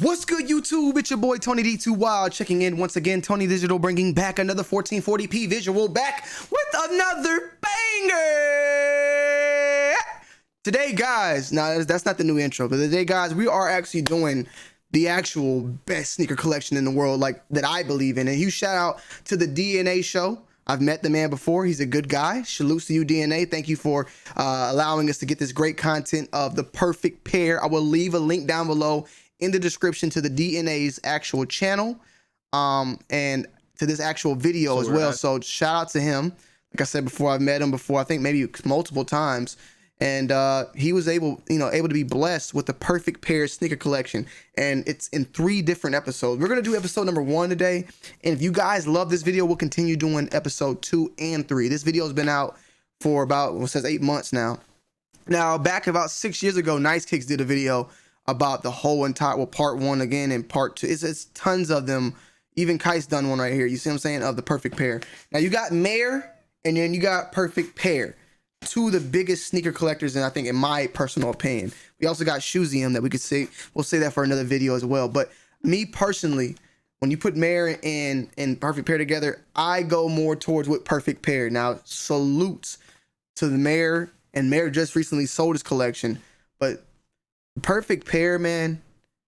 What's good, YouTube? It's your boy Tony D2 Wild checking in once again. Tony Digital bringing back another 1440p visual, back with another banger. Today, guys, now that's not the new intro, but today, guys, we are actually doing the actual best sneaker collection in the world, like that I believe in. And huge shout out to the DNA show. I've met the man before. He's a good guy. Salutes to you, DNA. Thank you for allowing us to get this great content of the perfect pair. I will leave a link down below in the description to the DNA's actual channel and to this actual video as well. So shout out to him. Like I said before, I've met him before, I think maybe multiple times. And he was able to be blessed with the perfect pair sneaker collection. And it's in 3 different episodes. We're going to do episode number 1 today. And if you guys love this video, we'll continue doing episode 2 and 3. This video has been out for about, it says 8 months now. Now, back about 6 years ago, Nice Kicks did a video about the whole entire, well, part 1 again and part 2. It's tons of them. Even Kai's done one right here. You see what I'm saying? Of the perfect pair. Now, you got Mayor and then you got perfect pair. 2 of the biggest sneaker collectors, and I think in my personal opinion. We also got Shoesium that we could say, we'll say that for another video as well. But me personally, when you put Mayor and perfect pair together, I go more towards with perfect pair. Now, salutes to the Mayor, and Mayor just recently sold his collection, but perfect pair, man,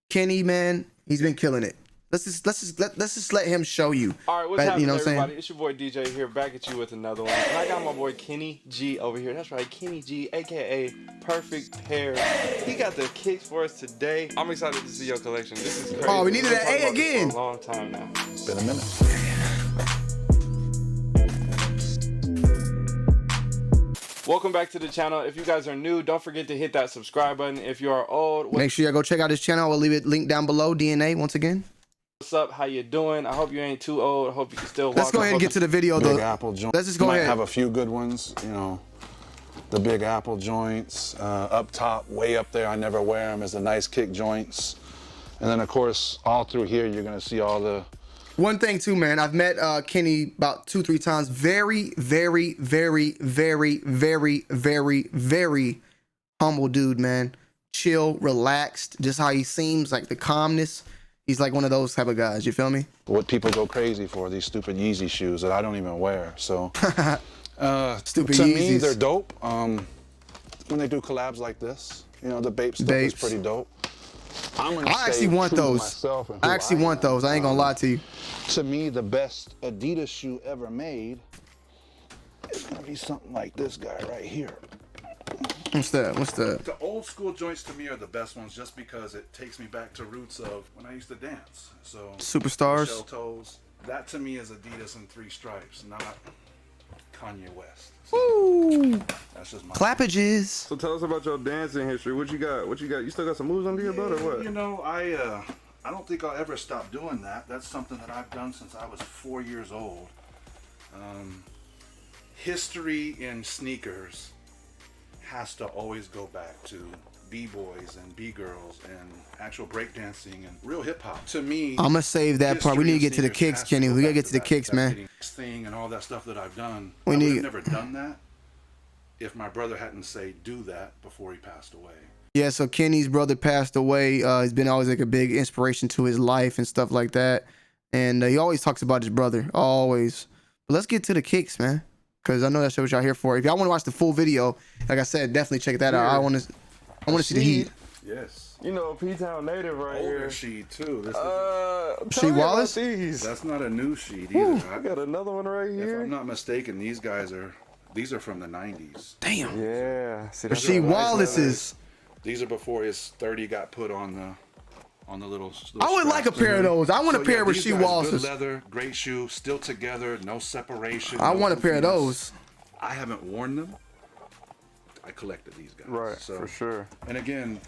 Kenny, man, he's been killing it. Let's just let him show you. All right, what's happening, everybody? Saying? It's your boy DJ here, back at you with another one. And I got my boy Kenny G over here. That's right, Kenny G, aka Perfect Pair. He got the kicks for us today. I'm excited to see your collection. This is crazy. Oh, we needed that A again. For a long time now. It's been a minute. Welcome back to the channel. If you guys are new, don't forget to hit that subscribe button. If you are old, make sure you go check out his channel. I'll leave it linked down below. DNA once again. What's up? How you doing? I hope you ain't too old. I hope you can still walk. Let's go ahead and get to the video though. Big Apple joint. Let's just go ahead. Have a few good ones, you know. The Big Apple joints, up top, way up there. I never wear them as the Nice Kick joints. And then of course, all through here, you're gonna see all the. One thing too, man, I've met Kenny about 2-3 times. Very, very, very, very, very, very, very humble dude, man. Chill, relaxed, just how he seems, like the calmness. He's like one of those type of guys, you feel me? What people go crazy for, these stupid Yeezy shoes that I don't even wear. So stupid to Yeezys. me, they're dope. When they do collabs like this, you know, the Bape stuff is pretty dope. I actually want those. I actually want those. I ain't gonna lie to you. To me, the best Adidas shoe ever made is gonna be something like this guy right here. What's that? What's that? The old school joints to me are the best ones just because it takes me back to roots of when I used to dance. So Superstars. Shell toes. That to me is Adidas in 3 stripes, not Kanye West. So Woo! that's just my Clappages. So tell us about your dancing history. What you got? What you got? You still got some moves under your belt or what? You know, I don't think I'll ever stop doing that. That's something that I've done since I was 4 years old. History in sneakers has to always go back to B-boys and B-girls and actual breakdancing and real hip-hop. To me, I'm gonna save that part. We need to get to the kicks, Kenny. We gotta get to the kicks, man. Thing and all that stuff that I've done. We I would need- have never done that if my brother hadn't say do that before he passed away. Yeah, so Kenny's brother passed away. He's been always like a big inspiration to his life and stuff like that. And he always talks about his brother, always. But let's get to the kicks, man, because I know that's what y'all here for. If y'all want to watch the full video, like I said, definitely check that out. I want to see the heat. Yes. You know, P-Town native right Older here. sheet too. This She Wallace? that's not a new sheet either. I got another one right If here. I'm not mistaken, these are from the 90s. Damn. Yeah. See, She Wallace's. These are before his 30 got put on the little I would like a pair of those. I want a pair with She Wallace's. Good leather, great shoe, still together, no separation. I no want a pair of goofiness. those. I haven't worn them. I collected these guys. Right, so, for sure. And again,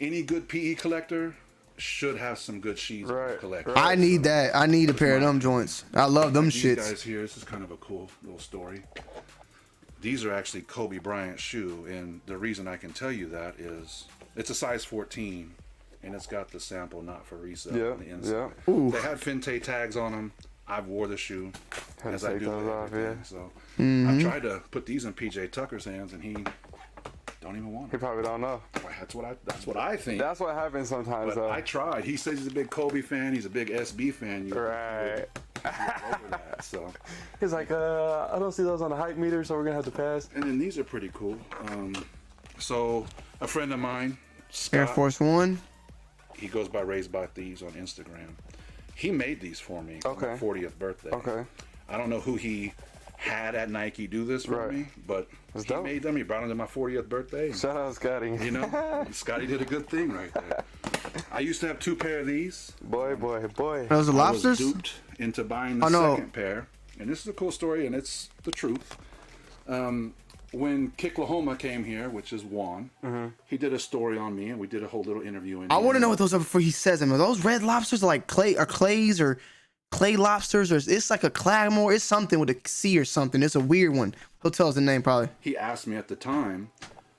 any good PE collector should have some good sheets to collect. Right. I need that. I need a pair of them joints. I love them These shits. guys here, this is kind of a cool little story. These are actually Kobe Bryant's shoe, and the reason I can tell you that is it's a size 14, and it's got the sample not for resale on the inside. Ooh. They had Finte tags on them. I've wore the shoe as I do with those off, everything. yeah. So I tried to put these in PJ Tucker's hands, and he Don't even want He it. probably don't know. That's what I think. That's what happens sometimes, But though. I tried. He says he's a big Kobe fan. He's a big SB fan. Right. Over that. So, He's like, I don't see those on the hype meter, so we're gonna have to pass. and then these are pretty cool. So a friend of mine, Scott, Air Force One. he goes by Raised by Thieves on Instagram. He made these for me on Okay. my 40th birthday. Okay. I don't know who he had at Nike do this for Right. me, but That's he dope. made them. He brought them to my 40th birthday. and, Shout out, Scotty. you know, Scotty did a good thing right there. I used to have 2 pair of these. Boy. Those are I lobsters. was duped into buying the Oh, no. second pair, and this is a cool story, and it's the truth. When Kicklahoma came here, which is Juan, he did a story on me, and we did a whole little interview. In I here. want to know what those are before he says them. Are those red lobsters like clays or clay lobsters, or it's like a claymore? It's something with a C or something. It's a weird one. He'll tell us the name probably. He asked me at the time,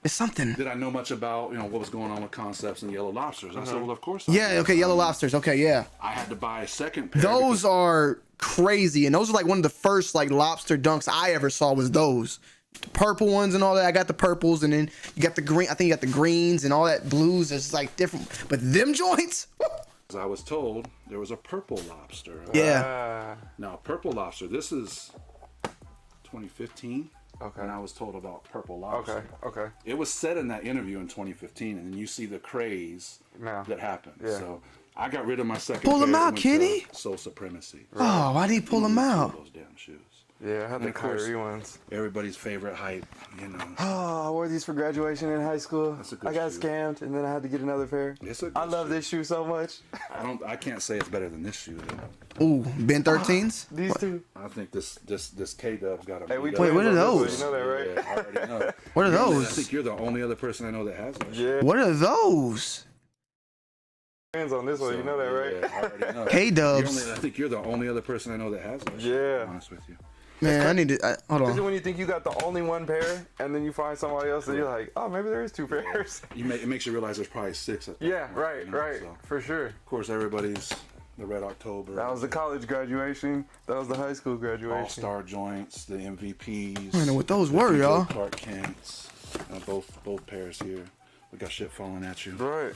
It's something. did I know much about what was going on with concepts and yellow lobsters? I said, well, of course. I Yeah. did. Okay. Yellow lobsters. Okay. Yeah. I had to buy a second pair. Those are crazy, and those are like one of the first like lobster dunks I ever saw. Was those the purple ones and all that? I got the purples, and then you got the green. I think you got the greens and all that blues. It's like different, but them joints. because I was told there was a purple lobster. Yeah. Now, purple lobster, this is 2015. Okay. And I was told about purple lobster. Okay. It was said in that interview in 2015, and then you see the craze Yeah. that happened. Yeah. So I got rid of my second Pull pair. them and out, went Kenny. to Soul Supremacy. Oh, why did he pull them Two of out? Those damn shoes. Yeah, I had And the of course- Kyrie ones. Everybody's favorite hype, Oh, I wore these for graduation in high school. That's a good I got shoe. scammed, and then I had to get another pair. It's a good I love shoe. this shoe so much. I can't say it's better than this shoe though. Ooh, Ben 13s. These two. I think this K-Dub's got a Hey, we beat up. Wait, what are twins on this those? one, You know that, right? Yeah, I already know. What are I those? think you're the only other person I know that has those. Yeah. What are those? Hands on this one. You know that, right? Yeah, I already know. K-Dubs. I think you're the only other person I know that has those. Yeah. To be honest with you. Man, I need to. Hold Is it on. when you think you got the only one pair, and then you find somebody else, and you're like, oh, maybe there is 2 pairs. It makes you realize there's probably 6 at that Yeah, point, right, you know, right, so. for sure. Of course, everybody's the Red October. That was the college graduation. That was the high school graduation. All-Star joints, the MVPs. I don't know what those were, the y'all. Clark Kents. Both pairs here. We got shit falling at you. Right.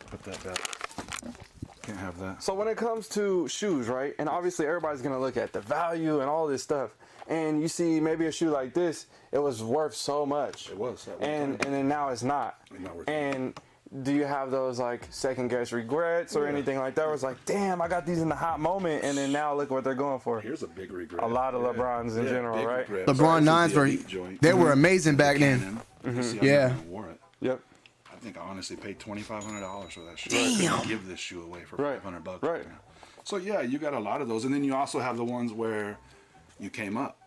Put that back. Can't have that. So when it comes to shoes, right, and obviously everybody's gonna look at the value and all this stuff, and you see maybe a shoe like this, it was worth so much. It was at one And time. then now it's not. It's not worth it. And do you have those like second guess regrets or Yeah. anything like that? Where it's like, damn, I got these in the hot moment, and then now look what they're going for. Here's a big regret. A lot of LeBrons in general, big right? regret. LeBron So this is 9s the were elite joint. they were amazing back then. Cannon. You see, I Yeah. never wore it. Yep. I think I honestly paid $2,500 for that shoe. Damn. I couldn't give this shoe away for Right. $500. Right. now. So yeah, you got a lot of those, and then you also have the ones where you came up.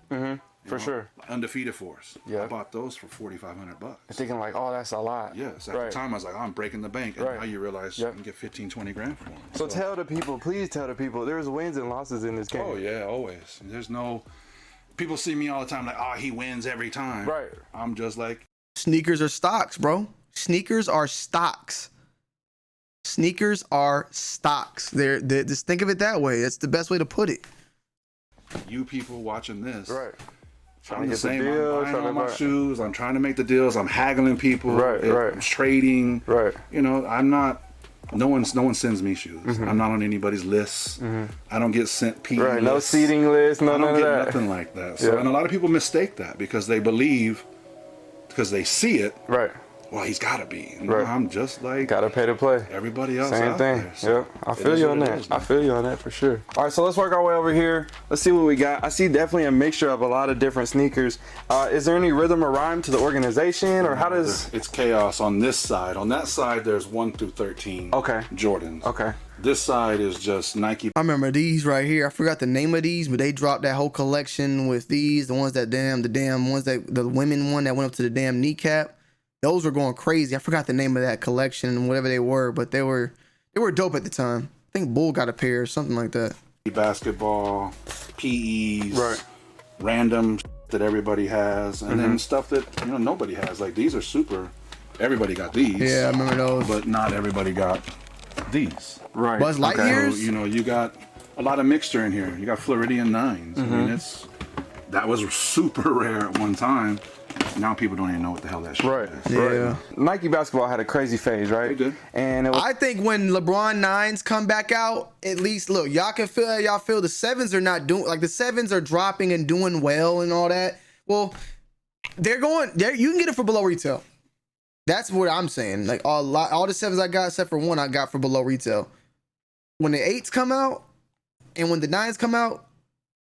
For sure. Undefeated Force. Yeah. I bought those for $4,500. Thinking like, oh, that's a lot. Yes. At Right. the time, I was like, I'm breaking the bank, and Right. now you realize Yep. you can get 15, 20 grand for them. So tell the people, please tell the people, there's wins and losses in this game. Oh yeah, always. There's no. People see me all the time like, oh, he wins every time. Right. I'm just like, Sneakers are stocks, bro. Sneakers are stocks. Sneakers are stocks. They're just think of it that way. That's the best way to put it. you people watching this. Right. Trying I'm to the get the same. deal, I'm buying trying to all my buy- shoes. I'm trying to make the deals. I'm haggling people. Right, right. I'm trading. Right. You know, I'm not. No one sends me shoes. Mm-hmm. I'm not on anybody's lists. I don't get sent PE Right. No lists. seating list, I none don't of get that. nothing like that. So, Yeah. and a lot of people mistake that because they believe, because they see it. Right. Well, he's got to be. And Right. I'm just like Gotta pay to play. everybody else. Same out thing. there. So Yep. I it feel is you what on it that. is, I man. feel you on that for sure. All right, so let's work our way over here. Let's see what we got. I see definitely a mixture of a lot of different sneakers. Is there any rhythm or rhyme to the organization, or how does? It's chaos on this side. On that side, there's 1 through 13. Okay. Jordans. Okay. This side is just Nike. I remember these right here. I forgot the name of these, but they dropped that whole collection with these. The ones that the women one that went up to the damn kneecap. Those were going crazy. I forgot the name of that collection and whatever they were, but they were dope at the time. I think Bull got a pair or something like that. Basketball, PEs, Right. random that everybody has, and then stuff that nobody has. Like these are super. Everybody got these. Yeah, I remember those. But not everybody got these. Right. Buzz Lightyears? So, you got a lot of mixture in here. You got Floridian 9s. I mean, that was super rare at one time. Now people don't even know what the hell that shoe Right. is. Yeah. Right. Nike basketball had a crazy phase, right? They did. And it was, I think when LeBron 9s come back out, at least look, y'all can feel how y'all feel. The 7s are not doing, like the 7s are dropping and doing well and all that. Well, they're going there. You can get it for below retail. That's what I'm saying. Like all the 7s I got, except for one, I got for below retail. When the 8s come out and when the 9s come out,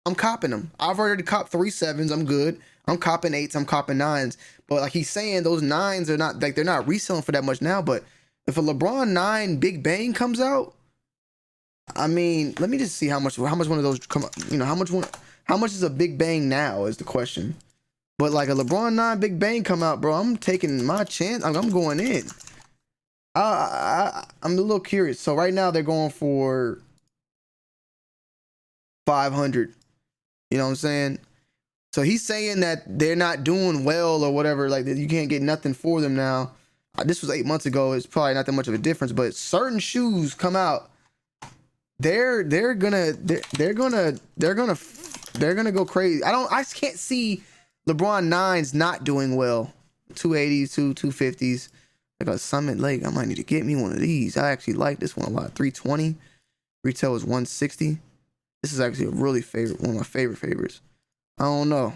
I'm copping them. I've already copped 3 7s. I'm good. I'm copping 8s. I'm copping 9s. But like he's saying, those 9s are not like they're not reselling for that much now. But if a LeBron 9 Big Bang comes out, I mean, let me just see how much one of those come. You know, how much is a Big Bang now is the question. But like a LeBron 9 Big Bang come out, bro, I'm taking my chance. I'm going in. I'm a little curious. So right now they're going for 500. You know what I'm saying? So he's saying that they're not doing well or whatever. Like you can't get nothing for them now. This was 8 months ago. It's probably not that much of a difference. But certain shoes come out. They're gonna go crazy. I can't see LeBron 9s not doing well. 280s, 250s. Like a Summit Lake. I might need to get me one of these. I actually like this one a lot. 320. Retail is 160. This is actually a really one of my favorites. I don't know.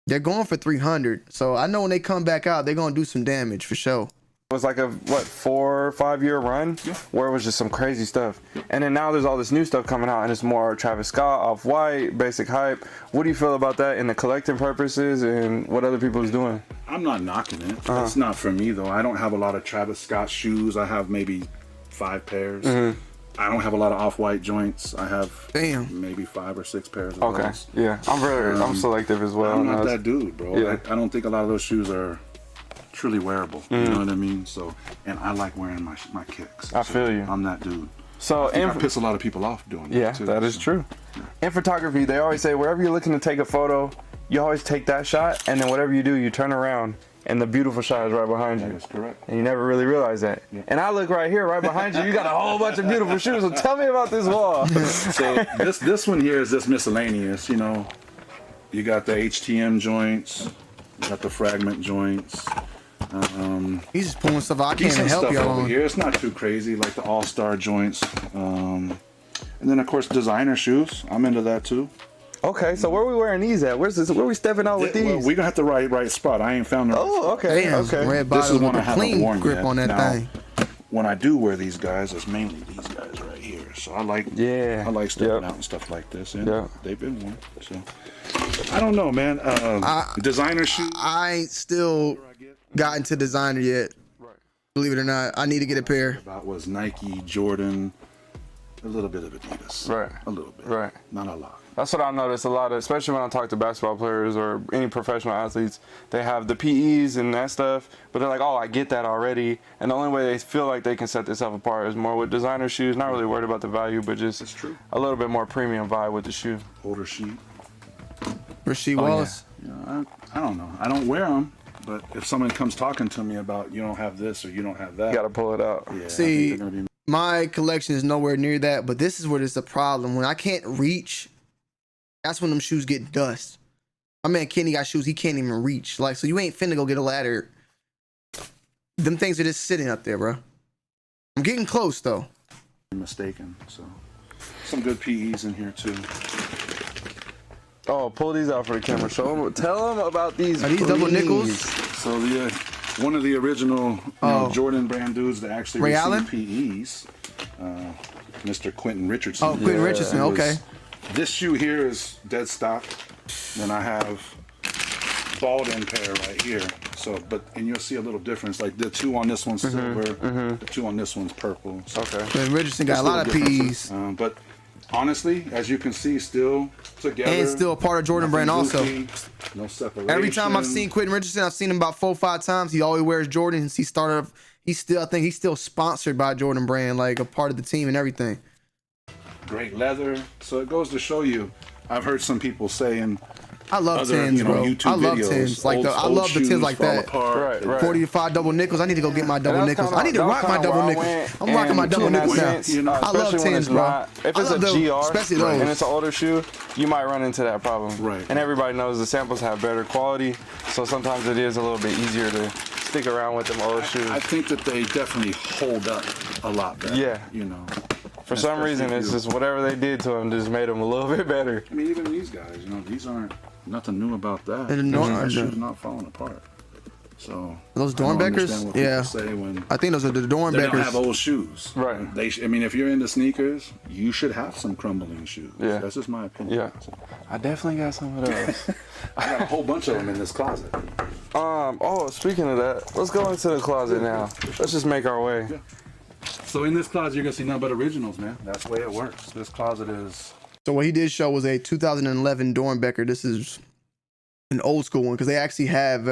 They're going for 300. So I know when they come back out, they're gonna do some damage for sure. it was like a 4 or 5 year run where it was just some crazy stuff. And then now there's all this new stuff coming out and it's more Travis Scott, Off-White, Basic Hype. What do you feel about that in the collecting purposes and what other people is doing? I'm not knocking it. It's not for me though. I don't have a lot of Travis Scott shoes. I have maybe 5 pairs. I don't have a lot of Off-White joints. I have maybe 5 or 6 pairs of those. Yeah, I'm selective as well. I'm not that dude, bro. Yeah. I don't think a lot of those shoes are truly wearable. You know what I mean? So, and I like wearing my kicks. I feel you. I'm that dude. So, I piss a lot of people off doing that too. That is true. In photography, they always say wherever you're looking to take a photo, you always take that shot, and then whatever you do, you turn around, and the beautiful shot is right behind you. That is correct. And you never really realize that. Yeah. And I look right here, right behind you. You got a whole bunch of beautiful shoes. So tell me about this wall. So this one here is just miscellaneous. You know, you got the HTM joints, you got the fragment joints. He's just pulling stuff out. I can't even Decent help stuff y'all over on. here. It's not too crazy, like the All-Star joints. And then of course designer shoes. I'm into that too. Okay, so where are we wearing these at? Where's this? Where are we stepping out with these? Well, we're gonna have to right spot. I ain't found the right spot. okay. Damn, Okay. red This is bottom one I with a haven't clean worn grip yet. on that Now, thing. when I do wear these guys, it's mainly these guys right here. So I like stepping out and stuff like this, and they've been worn. So I don't know, man. Designer shoes. I ain't still got into designer yet. Believe it or not, I need to get a pair. About was Nike, Jordan, a little bit of Adidas. Right. A little bit. Right. Not a lot. That's what I noticed a lot of, especially when I talk to basketball players or any professional athletes. They have the PEs and that stuff, but they're like, oh, I get that already. And the only way they feel like they can set themselves apart is more with designer shoes. Not really worried about the value, but just a little bit more premium vibe with the shoe. Older sheet. Rasheed Wallace. Yeah, I don't know. I don't wear them, but if someone comes talking to me about you don't have this or you don't have that, You got to pull it out. yeah, I think See, they're gonna be. my collection is nowhere near that, but this is where there's a problem. When I can't reach, that's when them shoes get dust. My man Kenny got shoes he can't even reach. Like, so you ain't finna go get a ladder. Them things are just sitting up there, bro. I'm getting close though. Mistaken. So some good PEs in here too. Oh, pull these out for the camera. Show them. Tell them about these. Are these double nickels? So the one of the original Jordan brand dudes that actually Ray received Allen? PEs, Mr. Quentin Richardson. Oh, Quentin Richardson. was- Okay. This shoe here is dead stock. Then I have balled in pair right here. So, and you'll see a little difference. Like the 2 on this one's silver, the 2 on this one's purple. So Quentin Richardson got a lot of differences. P's. But honestly, as you can see, still together. And still a part of Jordan brand nothing also. goofy, no separation. Every time I've seen Quentin Richardson, I've seen him about 4 or 5 times. He always wears Jordans. I think he's still sponsored by Jordan brand, like a part of the team and everything. Great leather. So it goes to show you, I've heard some people saying I love other, tins, bro. YouTube I love videos, tins. Like old- I old love the tins shoes like fall that. apart. Right. 45 double nickels. I need to go get my double that's nickels. kinda- I need to that was rock my kinda double where I nickels. went, I'm rocking my and double in that nickels now. sense, You know, I love especially when tins, it's bro. not- If I it's love a those, GR especially those. and it's an older shoe, you might run into that problem. Right. And everybody knows the samples have better quality, so sometimes it is a little bit easier to stick around with them old shoes. I think that they definitely hold up a lot better. Yeah. You know. For some Especially reason, if it's you- just whatever they did to them just made them a little bit better. I mean, even these guys, you know, these aren't nothing new about that. And no- That shoe's not falling apart. So Those I don't Dornbeckers? understand what people Yeah. say when I think those are the they don't have Dornbeckers. old shoes. Right. I mean, if you're into sneakers, you should have some crumbling shoes. Yeah. That's just my opinion. Yeah, I definitely got some of those. I got a whole bunch of them in this closet. Oh, speaking of that, let's go into the closet now. Let's just make our way. Yeah. So in this closet, you're gonna see nothing but originals, man. That's the way it works. This closet is. So what he did show was a 2011 Dornbecker. This is an old school one because they actually have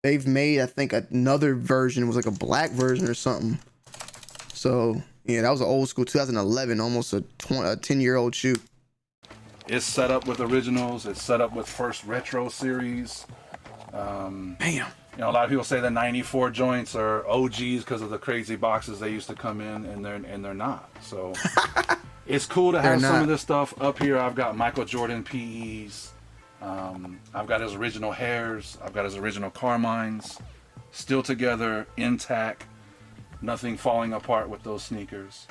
they've made, I think, another version. It was like a black version or something. So yeah, that was an old school 2011, almost a 10-year-old shoe. It's set up with originals. It's set up with first retro series. Damn. You know, a lot of people say the '94 joints are OGs because of the crazy boxes they used to come in, and they're not. So it's cool to have They're some not. of this stuff up here. I've got Michael Jordan PEs. I've got his original hairs. I've got his original Carmines, still together, intact, nothing falling apart with those sneakers.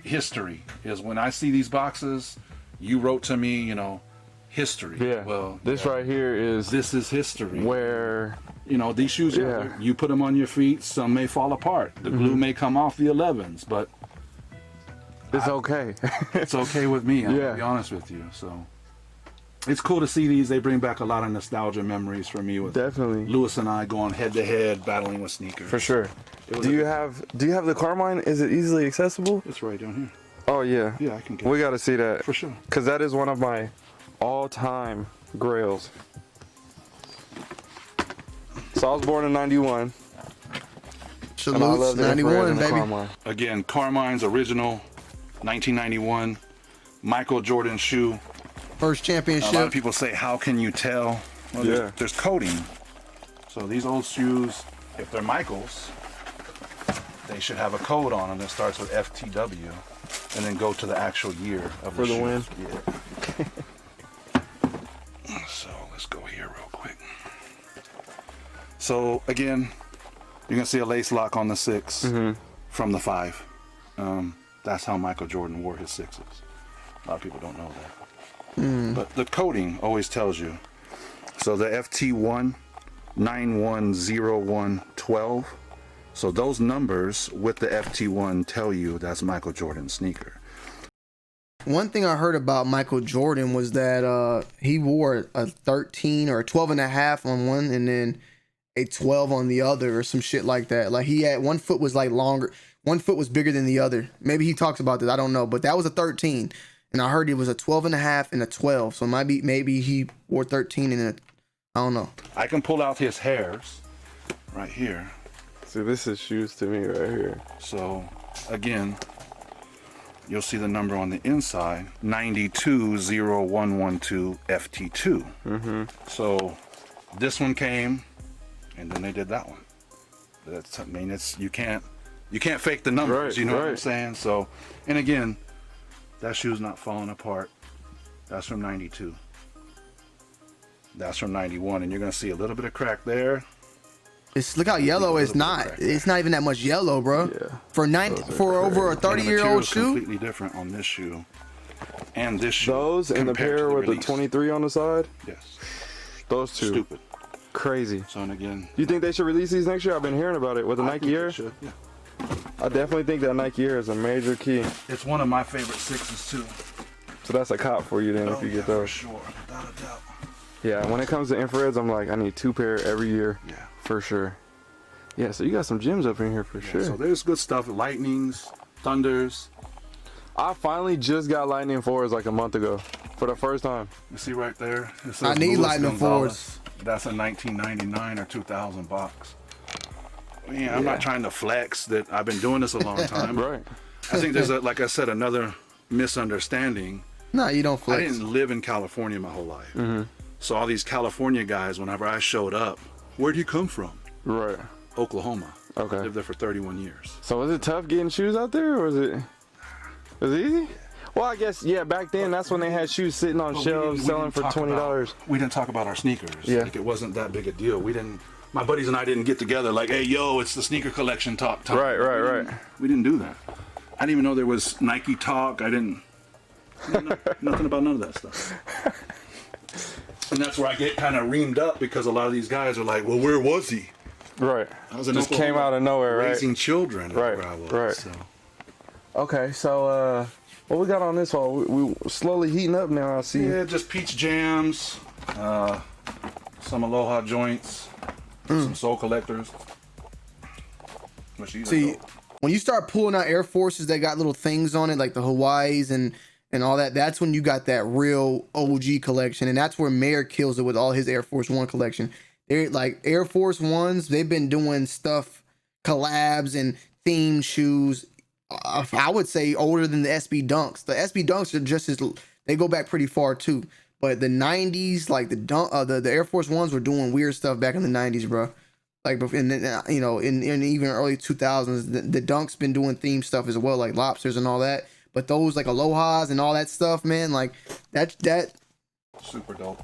History is when I see these boxes. You wrote to me, you know, history. Yeah. Well, this right here is this is history. where You know, these shoes, Yeah. you put them on your feet, some may fall apart. The glue may come off the 11s, but it's okay. it's okay with me, I'm Yeah. gonna be honest with you. So it's cool to see these. They bring back a lot of nostalgia memories for me with Definitely. Lewis and I going head to head battling with sneakers. For sure. was Do a- you have the Carmine? Is it easily accessible? It's right down here. Oh yeah. Yeah, I can get We it. got to see that. For sure. Cause that is one of my all-time grails. So I was born in '91. And I Salutes, love the infrared 91, and the baby. Carmine. Again, Carmine's original 1991 Michael Jordan shoe. First A lot of championship. people say, how can you tell? Well, Yeah. there's coating. So these old shoes, if they're Michaels, they should have a code on them that starts with FTW and then go to the actual year of For the shoe. win. Yeah. So let's go here real quick. So again, you're gonna see a lace lock on the 6 from the 5. That's how Michael Jordan wore his 6s. A lot of people don't know that. But the coding always tells you. So the FT1 910112. So those numbers with the FT1 tell you that's Michael Jordan's sneaker. One thing I heard about Michael Jordan was that he wore a 13 or a 12 and a half on one and then a 12 on the other or some shit like that. Like he had one foot was like longer, one foot was bigger than the other. Maybe he talks about this, I don't know, but that was a 13. And I heard it was a 12 and a half and a 12. So maybe he wore 13 and I don't know. I can pull out his hairs right here. See, this is shoes to me right here. So again, you'll see the number on the inside, 920112 FT2. So this one came, and then they did that one. That's, I mean, it's you can't fake the numbers. Right, You know what I'm right. saying? So, and again, that shoe's not falling apart. That's from 92. That's from 91, and you're gonna see a little bit of crack there. It's look how yellow it's not. It's not even that much yellow, bro. Yeah. For over a And the 30-year-old material's shoe. completely different on this shoe and this shoe. Those and the compared to pair with the release. 23 on the side. Yes. Those two. Stupid. Crazy. So and again, You think they should release these next year? I've been hearing about it with the I Nike think they Air. should, yeah. I definitely think that Nike Air is a major key. It's one of my favorite 6s too. So that's a cop for you then if you yeah, get for those. sure, without a doubt. Yeah, when it comes to infrareds, I'm like, I need 2 pair every year. Yeah. For sure. Yeah, so you got some gems up in here for sure. So there's good stuff. Lightnings, Thunders. I finally just got Lightning 4s like a month ago for the first time. You see right there? It says I need Luis Lightning Gonzalez. That's a 1999 or 2000 box. Yeah, I'm not trying to flex that I've been doing this a long time. Right. I think there's, like I said, another misunderstanding. No, you don't I flex. didn't live in California my whole life. Mm-hmm. So all these California guys, whenever I showed up, where'd you come from? Right. Oklahoma. Okay. Lived there for 31 years. So was it tough getting shoes out there, or was it easy? Well, I guess yeah. Back then, that's when they had shoes sitting on But shelves selling for $20. We didn't talk about our sneakers. Yeah. Like it wasn't that big a deal. We didn't. My buddies and I didn't get together like, hey, yo, it's the sneaker collection talk. Right. We didn't do that. I didn't even know there was Nike talk. I didn't. Nothing about none of that stuff. And that's where I get kind of reamed up because a lot of these guys are like, well, where was he? Right. I was in Just Oklahoma came out of nowhere, right? raising children. Right, Where I was, right. So. Okay, so what we got on this one? We slowly heating up now. I see. Yeah, just peach jams, some Aloha joints, some Soul Collectors. Which these are See, dope. when you start pulling out Air Forces that got little things on it, like the Hawaiis and all that, that's when you got that real OG collection, and that's where Mayer kills it with all his Air Force One collection. They're like Air Force Ones. They've been doing stuff, collabs and themed shoes. I would say older than the SB Dunks. The SB Dunks are just as they go back pretty far too. But the '90s, like the Air Force Ones were doing weird stuff back in the '90s, bro. Like in even early 2000s, the Dunks been doing theme stuff as well, like lobsters and all that. But those like Aloha's and all that stuff, man, like that Super dope.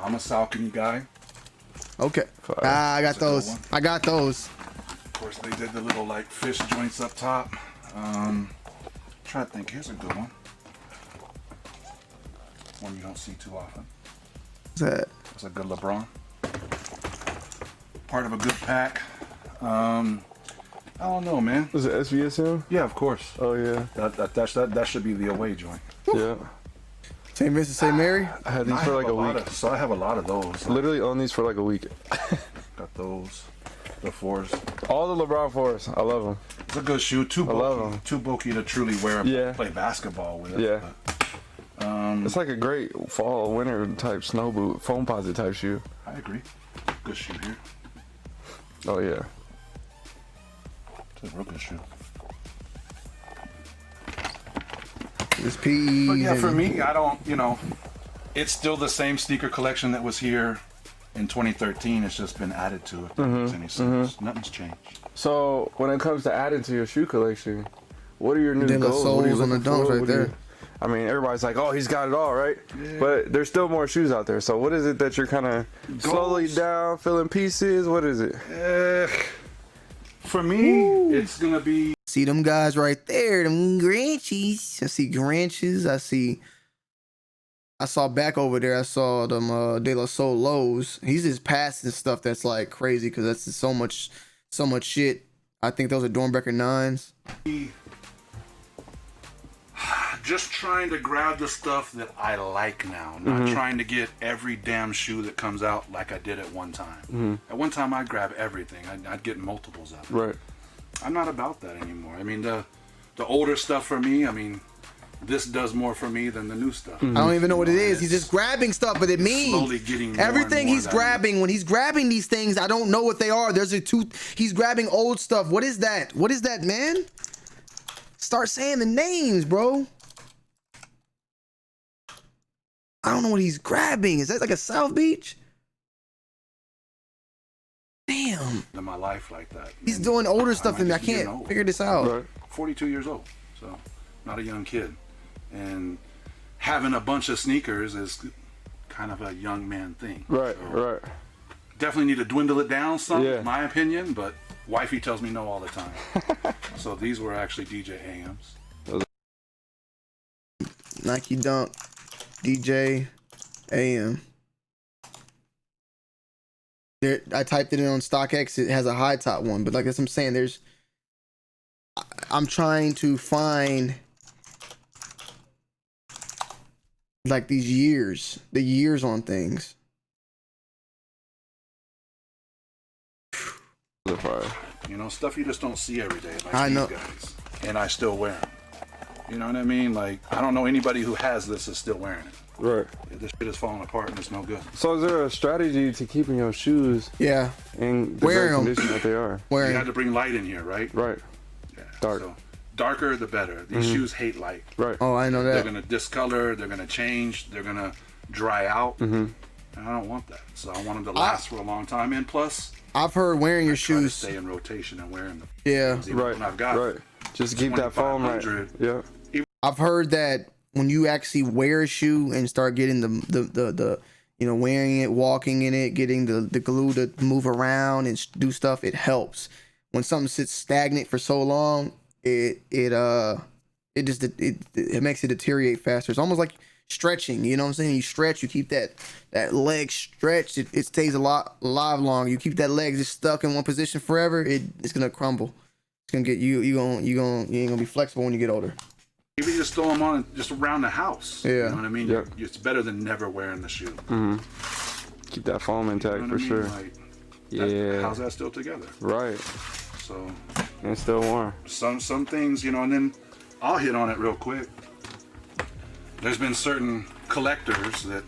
I'm a Saucony guy. okay. I got That's a good those. one. I got those. Of course, they did the little like fish joints up top. Try to think. Here's a good one. One you don't see too often. What's that? It's a good Lebron. Part of a good pack. I don't know, man. Was it SVSM? Yeah, of course. Oh yeah. That should be the away joint. Yeah. St. Vincent, St. Mary. I had these I for have like a week. so I have a lot of those. Literally own these for like a week. Got those. The fours. All the LeBron fours. I love them. It's a good shoe. Too love bulky. 'em. Too bulky to truly wear and Yeah. play basketball with it. Yeah. But, It's like a great fall, winter type snow boot, foam posit type shoe. I agree. Good shoe here. Oh yeah. It's a real good shoe. This PEs. But yeah, for and- me, I don't, it's still the same sneaker collection that was here in 2013. It's just been added to it. If that makes any sense. Nothing's changed. So when it comes to adding to your shoe collection, what are your new De La goals? What are you Souls on the looking dunks for? right What do you- there. I mean, everybody's like, "Oh, he's got it all, right?" But there's still more shoes out there. So what is it that you're kind of slowly Goals. down, filling pieces? What is it? For me, it's gonna be See them guys right there, them Grinchies. I see Grinches. I saw back over there. I saw them De La Soul lows. He's just passing stuff that's like crazy because that's just so much shit. I think those are Dornbecker 9s. just trying to grab the stuff that I like now, not trying to get every damn shoe that comes out like I did at one time. At one time, I'd grab everything. I'd get multiples of it. Right. I'm not about that anymore. I mean, the older stuff for me, I mean, this does more for me than the new stuff. I don't even know what it is. He's just grabbing stuff, but it means slowly getting more and everything more he's that- grabbing. When he's grabbing these things, I don't know what they are. He's grabbing old stuff. What is that? What is that, man? Start saying the names, bro. I don't know what he's grabbing. Is that like a South Beach? Damn. In my life like that. He's And doing older I'm stuff than me. I just getting can't old. figure this out. Right. 42 years old, so not a young kid. And having a bunch of sneakers is kind of a young man thing. Right. So Right. definitely need to dwindle it down some, Yeah. in my opinion, but wifey tells me no all the time. So these were actually DJ AMs. Nike Dunk, DJ, AM. There, I typed it in on StockX. It has a high top one, but like as I'm saying, I'm trying to find like the years on things. The fire. You know, stuff you just don't see every day, like I these know. guys. And I still wear them. You know what I mean? Like, I don't know anybody who has this is still wearing it. Right. This shit is falling apart and it's no good. So is there a strategy to keeping your shoes Yeah, in the Wear great 'em. condition that they are? You wearing. had to bring light in here, right? Right. Yeah. Dark. So darker the better. These shoes hate light. Right. Oh, I know They're that. gonna discolor. They're gonna change. They're gonna dry out. And I don't want that. So I want them to last for a long time. And plus, I've heard wearing your try to shoes. stay in rotation and wearing them. Yeah. Even Right. when I've got Right. Just keep that foam right. 2500. Yeah. I've heard that when you actually wear a shoe and start getting the you know, wearing it, walking in it, getting the glue to move around and do stuff, it helps. When something sits stagnant for so long, it makes it deteriorate faster. It's almost like stretching, you know what I'm saying? You stretch, you keep that leg stretched, it stays alive longer. You keep that leg just stuck in one position forever, it's gonna crumble. It's gonna get you ain't gonna be flexible when you get older. Maybe just throw them on just around the house. Yeah. You know what I mean? Yep. It's better than never wearing the shoe. Keep that foam intact You know for what I mean? sure. Like, Yeah. how's that still together? Right. So And it's still warm. some things, you know, and then I'll hit on it real quick. There's been certain collectors that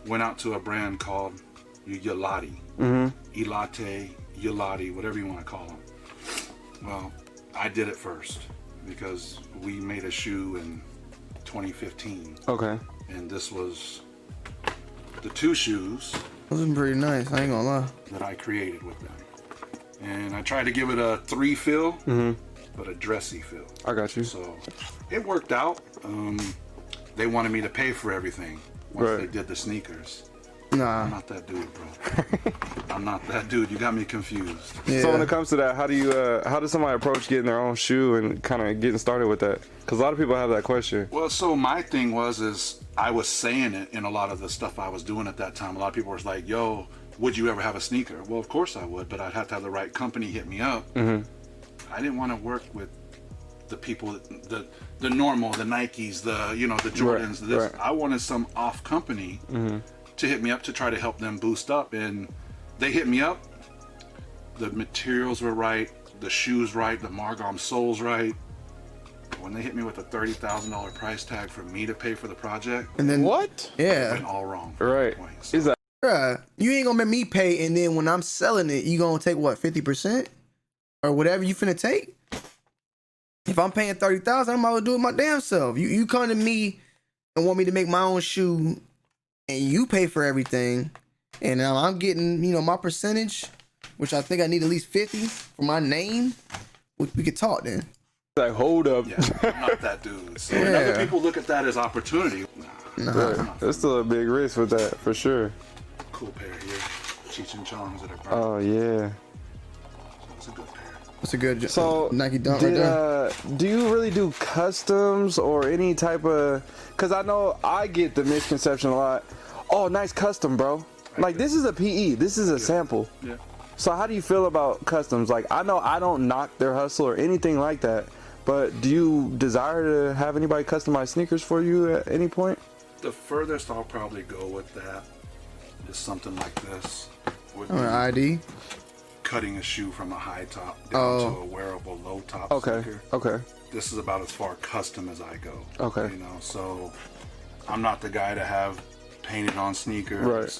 went out to a brand called Yulati. Elate, Yulati, whatever you want to call them. Well, I did it first because we made a shoe in 2015, Okay. and this was the 2 shoes Those are pretty nice, I ain't gonna lie. that I created with them. And I tried to give it a 3 feel, but a dressy feel. I got you. So it worked out. They wanted me to pay for everything once Right. they did the sneakers. Nah. I'm not that dude, bro. I'm not that dude. You got me confused. Yeah. So when it comes to that, how does somebody approach getting their own shoe and kind of getting started with that? Because a lot of people have that question. Well, so my thing is I was saying it in a lot of the stuff I was doing at that time. A lot of people were like, yo, would you ever have a sneaker? Well, of course I would, but I'd have to have the right company hit me up. I didn't want to work with the people, the normal, the Nikes, the Jordans. Right. I wanted some off company to hit me up to try to help them boost up, and they hit me up. The materials were right, the shoes right, the Margom soles right. When they hit me with a $30,000 price tag for me to pay for the project, And then What? it yeah. went all wrong. Right. So Is that Bruh, you ain't gonna make me pay, and then when I'm selling it, you gonna take what, 50% or whatever you finna take? If I'm paying 30,000, I might as well do it my damn self. You come to me and want me to make my own shoe, and you pay for everything, and now I'm getting my percentage, which I think I need at least 50 for my name. We could talk then. like hold up? yeah, I'm not that dude. So and other Yeah. people look at that as opportunity. Nah, Right. That's still a big risk with that for sure. cool pair here. Cheech and Chong's that are burnt. Oh yeah. It's a good pair. That's a good So Nike dunk right there. do you really do customs or any type of? Because I know I get the misconception a lot. Oh, nice custom, bro. Like this is a PE. This is a sample. Yeah. So how do you feel about customs? Like I know I don't knock their hustle or anything like that, but do you desire to have anybody customize sneakers for you at any point? The furthest I'll probably go with that is something like this. Would be ID. cutting a shoe from a high top down to a wearable low top Okay. sneaker. Okay. This is about as far custom as I go. Okay. You know, so I'm not the guy to have painted on sneakers. Right.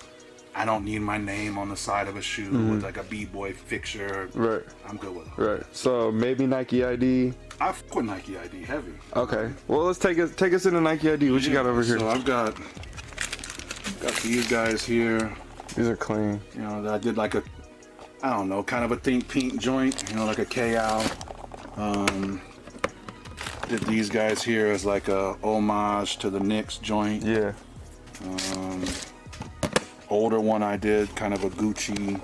I don't need my name on the side of a shoe with like a B-boy fixture. Right. I'm good with it. Right. So maybe Nike ID. I fuck with Nike ID heavy. Okay. Well, let's take us into Nike ID. What you got over here? So I've got these guys here. These are clean. You know, that I did like a, I don't know, kind of a think pink joint. You know, like a KO. Did these guys here as like a homage to the Knicks joint. Yeah. Older one I did kind of a Gucci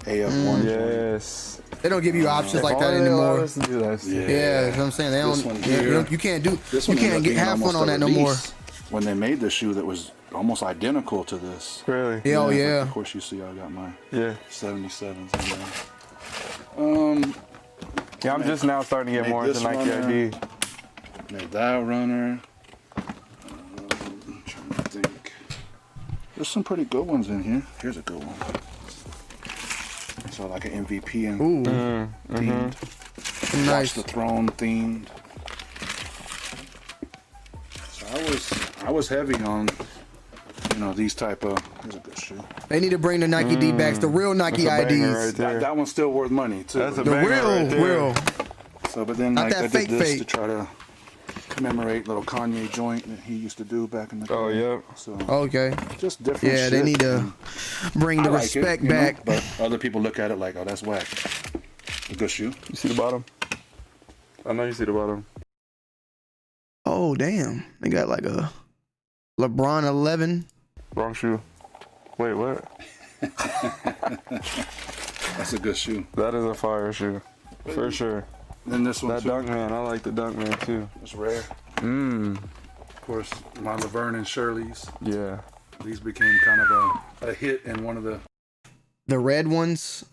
AF1 joint. Yes. They don't give you options like that All they allow anymore. us to do that. Yeah. Yeah, that's what I'm saying. They This don't. one Yeah, here. you can't do. This You one ended can't up get being have fun almost on a that no more. release when they made the shoe that was almost identical to this. Really? Yeah, oh But yeah. Of course, you see I got my Yeah. 77s in there. Yeah, I'm just now starting to get Make more into this Nike runner. ID. Made that runner. I'm trying to think. There's some pretty good ones in here. Here's a good one. So like an MVP and Ooh, themed. Watch nice. the Throne themed. So I was heavy on these type of. Here's a good shoe. They need to bring the Nike D backs, the real Nike That's a banger IDs. right there. That one's still worth money too. That's a The banger real, right there. real. So, but then Not like, that I fake did this fake. to try to commemorate little Kanye joint that he used to do back in the day. Oh, yeah. So Okay. just different. Yeah, they shit, need to and bring I the like it, respect you know, back. but other people look at it like, oh, that's whack. A good shoe. You see the bottom? I know you see the bottom. Oh damn, they got like a LeBron 11. Wrong shoe. Wait, what? That's a good shoe. That is a fire shoe. For sure. Then this one That too. Dunk Man, I like the Dunk Man too. It's rare. Mmm. Of course, my Laverne and Shirley's. Yeah. These became kind of a hit in one of the. The red ones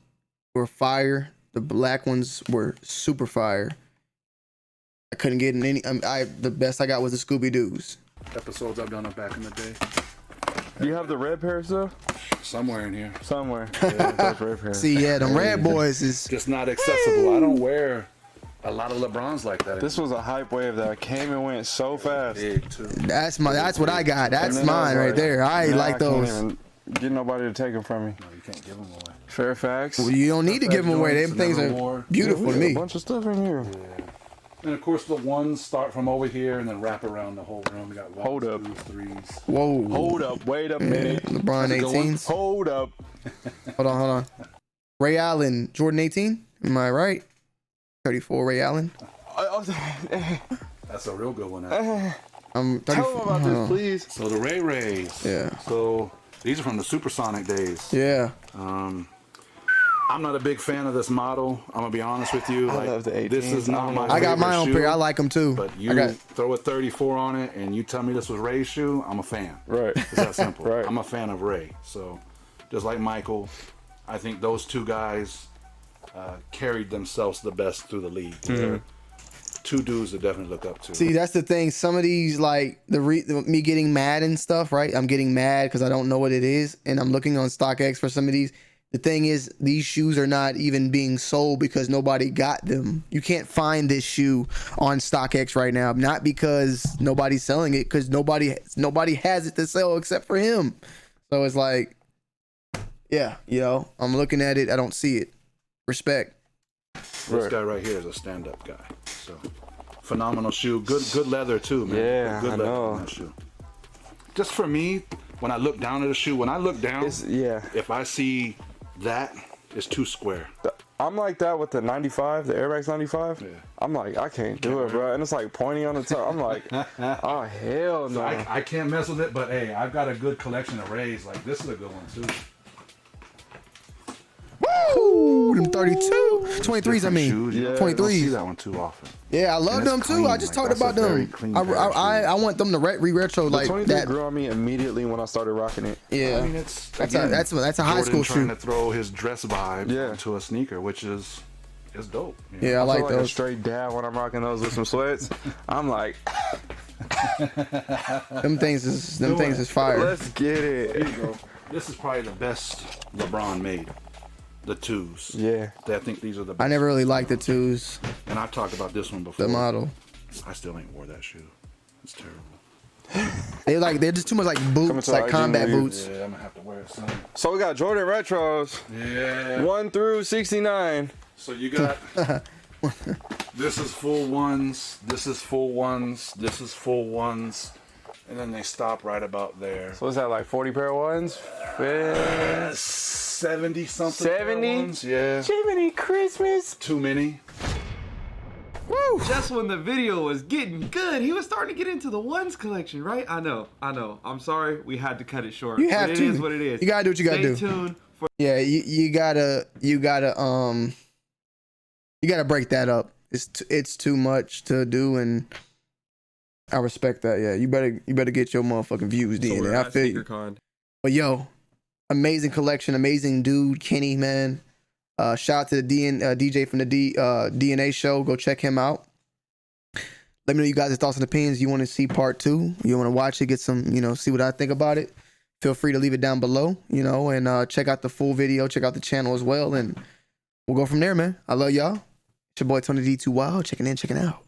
were fire. The black ones were super fire. I couldn't get in any. The best I got was the Scooby Doo's. Episodes I've done back in the day. Do you have the red pair still? Somewhere in here. Somewhere. Yeah, those red pairs. See, yeah, them red boys is. Just not accessible. I don't wear a lot of Lebrons like that. This was a hype wave that came and went so fast. Big too. That's what I got. And That's then I was mine right there. I ain't nah, like I can't those. even get nobody to take them from me. No, you can't give them away. Fairfax. Well, you don't need to give them away. Them Joints, things never are wore. beautiful Yeah, to we got me. a bunch of stuff in here. Yeah. And of course the ones start from over here and then wrap around the whole room. We got ones, Hold up. 2s, 3s. Whoa. Hold up. Wait a minute. LeBron That's a good one. 18s. Hold up. Hold on. Ray Allen, Jordan 18. Am I right? 34, Ray Allen. That's a real good one. Actually. I'm 34. Tell them about this, please. So the Ray Rays. Yeah. So these are from the Supersonic days. Yeah. I'm not a big fan of this model. I'm gonna be honest with you. I love the 18s. This is not my. I got my own favorite pair. shoe, I like them too. But you I got. throw a 34 on it, and you tell me this was Ray's shoe. I'm a fan. Right. It's that simple. Right. I'm a fan of Ray. So, just like Michael, I think those two guys carried themselves the best through the league. They're two dudes to definitely look up to. See, that's the thing. Some of these, like me getting mad and stuff, right? I'm getting mad because I don't know what it is, and I'm looking on StockX for some of these. The thing is, these shoes are not even being sold because nobody got them. You can't find this shoe on StockX right now, not because nobody's selling it, because nobody has it to sell except for him. So it's like, yeah, I'm looking at it, I don't see it. Respect. This guy right here is a stand-up guy. So, phenomenal shoe. Good leather too, man. Yeah, good I leather know. on that shoe. Just for me, when I look down at a shoe, when I look down, Yeah. if I see that, it's too square. I'm like that with the 95, the Air Max 95. Yeah. I'm like, I can't do it, bro. And it's like pointy on the top. I'm like, oh, hell no. I can't mess with it, but hey, I've got a good collection of Rays. Like, this is a good one too. Woo! Them 32. 23s, I mean. Shoes, you Yeah. don't see 23s. that one too often. Yeah, I love And it's them too. clean, I just like, talked that's a about very them. clean I pair of shoes. want them to retro The like 23 that. grew on me immediately when I started rocking it. Yeah. I mean, it's That's again, a high Jordan school trying shoe. to throw his dress vibe Yeah. into a sneaker, which is dope. you know? Yeah, I I like feel like a those. straight dad when I'm rocking those with some sweats. I'm like, Them things is fire. let's get Here it. you go. This is probably the best LeBron made. The twos. Yeah. I think these are the best. I never really liked the twos, And I've talked about this one before. the model. I still ain't wore that shoe. It's terrible. They're just too much like Coming boots, to like our combat junior year. boots. Yeah, I'm gonna have to wear it soon. So we got Jordan Retros, Yeah. 1 through 69. So you got this is full ones, this is full ones, this is full ones, and then they stop right about there. So what's that, like 40 pair of ones? Yeah. 70 something. 70? Ones. Yeah. Jiminy Christmas. Too many. Just when the video was getting good, he was starting to get into the ones collection, right? I know. I'm sorry, we had to cut it short. You have but to. It is what it is. You gotta do what you gotta Stay do. tuned for Yeah, you gotta break that up. It's too much to do, and I respect that. Yeah, you better get your motherfucking views in. I feel you. SneakerCon. But yo, amazing collection, amazing dude, Kenny, man. Shout out to the DJ from the DNA show. Go check him out. Let me know you guys' thoughts and opinions. You want to see part 2? You want to watch it, get some, see what I think about it. Feel free to leave it down below, and check out the full video. Check out the channel as well, and we'll go from there, man. I love y'all. It's your boy Tony D2 Wild. Checking in, checking out.